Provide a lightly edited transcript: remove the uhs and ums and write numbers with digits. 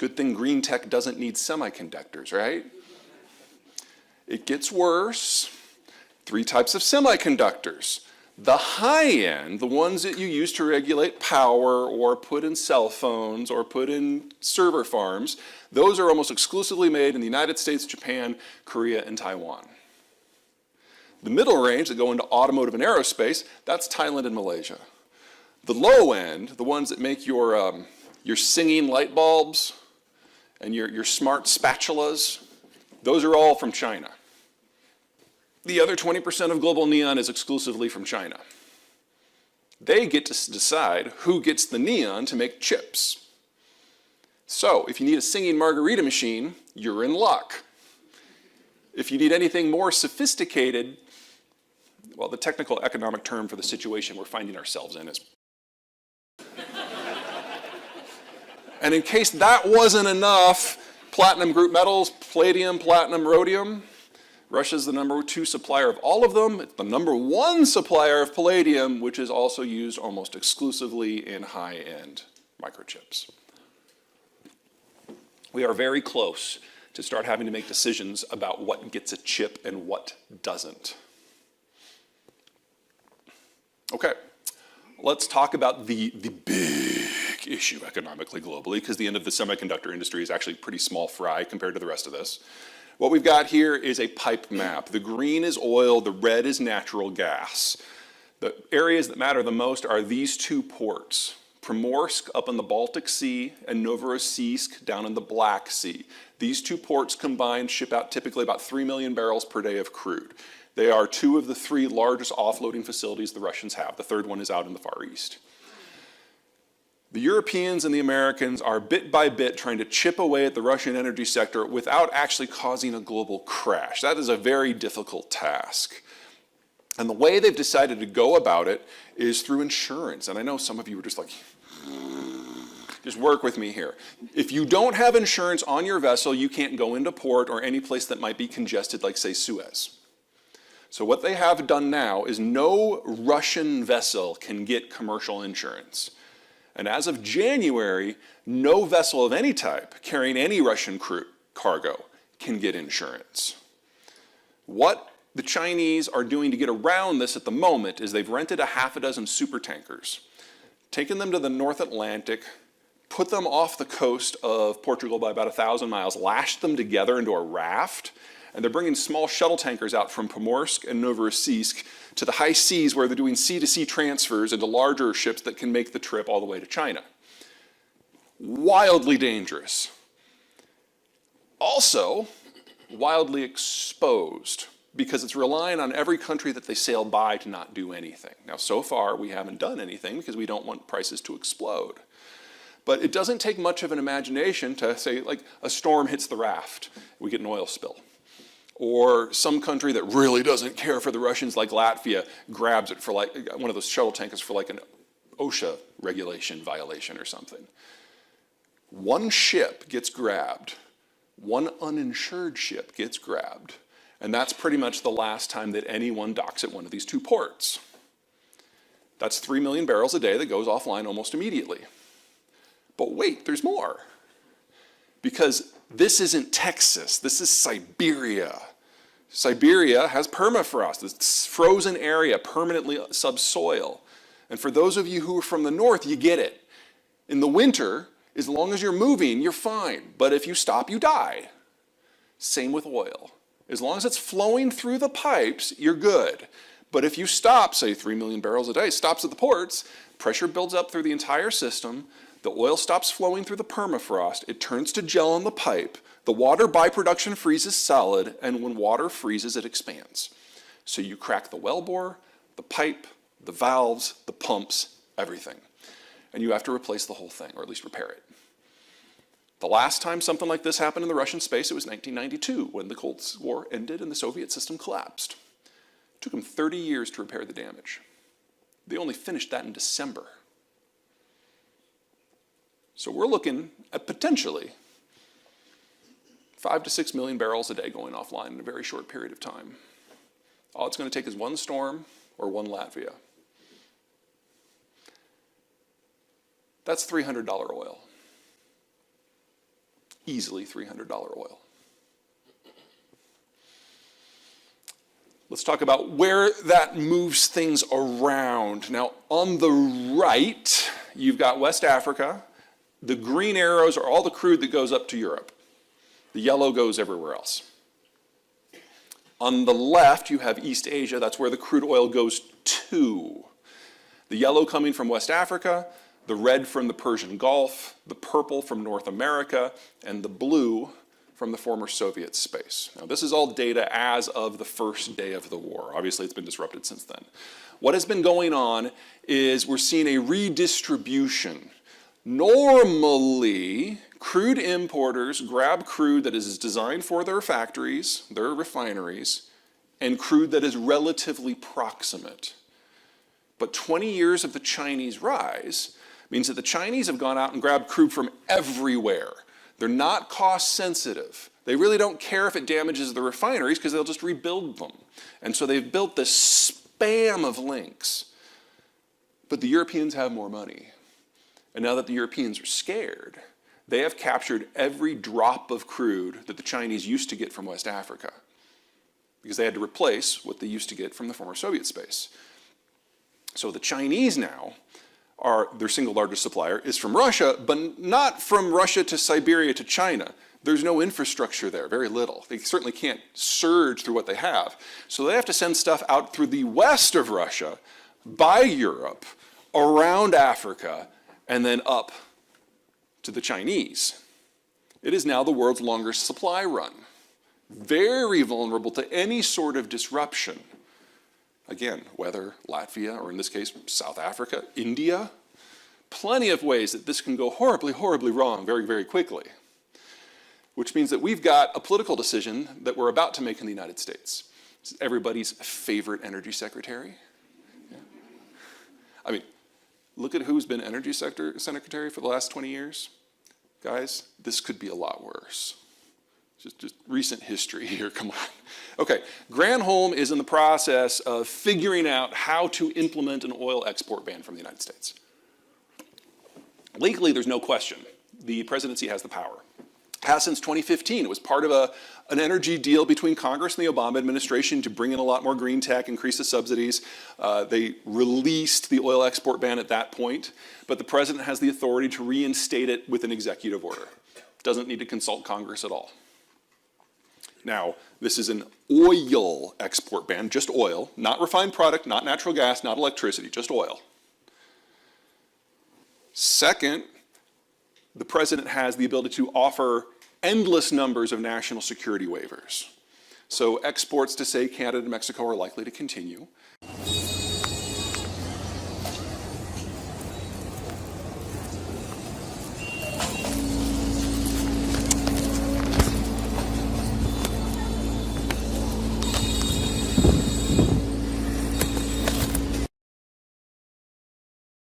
Good thing green tech doesn't need semiconductors, right? It gets worse. 3 types of semiconductors. The high end, the ones that you use to regulate power or put in cell phones or put in server farms, those are almost exclusively made in the United States, Japan, Korea, and Taiwan. The middle range that go into automotive and aerospace, that's Thailand and Malaysia. The low end, the ones that make your singing light bulbs and your smart spatulas, those are all from China. The other 20% of global neon is exclusively from China. They get to decide who gets the neon to make chips. So if you need a singing margarita machine, you're in luck. If you need anything more sophisticated, well, the technical economic term for the situation we're finding ourselves in is. And in case that wasn't enough, platinum group metals, palladium, platinum, rhodium, Russia's the number 2 supplier of all of them. It's the number 1 supplier of palladium, which is also used almost exclusively in high-end microchips. We are very close to start having to make decisions about what gets a chip and what doesn't. Okay, let's talk about the big issue economically globally, because the end of the semiconductor industry is actually pretty small fry compared to the rest of this. What we've got here is a pipe map. The green is oil, the red is natural gas. The areas that matter the most are these 2 ports, Primorsk up in the Baltic Sea and Novorossiysk down in the Black Sea. These 2 ports combined ship out typically about 3 million barrels per day of crude. They are 2 of the 3 largest offloading facilities the Russians have. The 3rd one is out in the Far East. The Europeans and the Americans are bit by bit trying to chip away at the Russian energy sector without actually causing a global crash. That is a very difficult task. And the way they've decided to go about it is through insurance. And I know some of you are just like, just work with me here. If you don't have insurance on your vessel, you can't go into port or any place that might be congested, like say Suez. So what they have done now is no Russian vessel can get commercial insurance. And as of January, no vessel of any type carrying any Russian cargo can get insurance. What the Chinese are doing to get around this at the moment is they've rented a half a dozen supertankers, taken them to the North Atlantic, put them off the coast of Portugal by about 1,000 miles, lashed them together into a raft, and they're bringing small shuttle tankers out from Primorsk and Novorossiysk to the high seas where they're doing sea-to-sea transfers into larger ships that can make the trip all the way to China. Wildly dangerous. Also, wildly exposed, because it's relying on every country that they sail by to not do anything. Now, so far, we haven't done anything because we don't want prices to explode. But it doesn't take much of an imagination to say, like, a storm hits the raft, we get an oil spill. Or some country that really doesn't care for the Russians, like Latvia, grabs it for like one of those shuttle tankers for like an OSHA regulation violation or something. One ship gets grabbed, one uninsured ship gets grabbed, and that's pretty much the last time that anyone docks at one of these 2 ports. That's 3 million barrels a day that goes offline almost immediately. But wait, there's more. Because this isn't Texas, this is Siberia. Siberia has permafrost, this frozen area, permanently subsoil. And for those of you who are from the north, you get it. In the winter, as long as you're moving, you're fine. But if you stop, you die. Same with oil. As long as it's flowing through the pipes, you're good. But if you stop, say 3 million barrels a day, stops at the ports, pressure builds up through the entire system, the oil stops flowing through the permafrost, it turns to gel on the pipe, the water by production freezes solid, and when water freezes, it expands. So you crack the wellbore, the pipe, the valves, the pumps, everything. And you have to replace the whole thing, or at least repair it. The last time something like this happened in the Russian space, it was 1992, when the Cold War ended and the Soviet system collapsed. It took them 30 years to repair the damage. They only finished that in December. So we're looking at potentially 5 to 6 million barrels a day going offline in a very short period of time. All it's going to take is one storm or one Latvia. That's $300 oil. easily $300 oil. Let's talk about where that moves things around. Now, on the right, you've got West Africa. The green arrows are all the crude that goes up to Europe. The yellow goes everywhere else. On the left, you have East Asia. That's where the crude oil goes to. The yellow coming from West Africa, the red from the Persian Gulf, the purple from North America, and the blue from the former Soviet space. Now, this is all data as of the first day of the war. Obviously, it's been disrupted since then. What has been going on is we're seeing a redistribution. Normally, crude importers grab crude that is designed for their factories, their refineries, and crude that is relatively proximate. But 20 years of the Chinese rise means that the Chinese have gone out and grabbed crude from everywhere. They're not cost sensitive. They really don't care if it damages the refineries because they'll just rebuild them. And so they've built this spam of links. But the Europeans have more money. And now that the Europeans are scared, they have captured every drop of crude that the Chinese used to get from West Africa because they had to replace what they used to get from the former Soviet space. So the Chinese now their single largest supplier is from Russia, but not from Russia to Siberia to China. There's no infrastructure there, very little. They certainly can't surge through what they have. So they have to send stuff out through the west of Russia, by Europe, around Africa, and then up to the Chinese. It is now the world's longest supply run. Very vulnerable to any sort of disruption. Again, whether Latvia, or in this case, South Africa, India, plenty of ways that this can go horribly, horribly wrong very, very quickly. Which means that we've got a political decision that we're about to make in the United States. This is everybody's favorite energy secretary. Yeah. I mean, look at who's been energy secretary for the last 20 years. Guys, this could be a lot worse. Just recent history here, come on. Okay, Granholm is in the process of figuring out how to implement an oil export ban from the United States. Legally, there's no question. The presidency has the power. Has since 2015. It was part of an energy deal between Congress and the Obama administration to bring in a lot more green tech, increase the subsidies. They released the oil export ban at that point, but the president has the authority to reinstate it with an executive order. Doesn't need to consult Congress at all. Now, this is an oil export ban, just oil, not refined product, not natural gas, not electricity, just oil. Second, the president has the ability to offer endless numbers of national security waivers. So exports to, say, Canada and Mexico are likely to continue.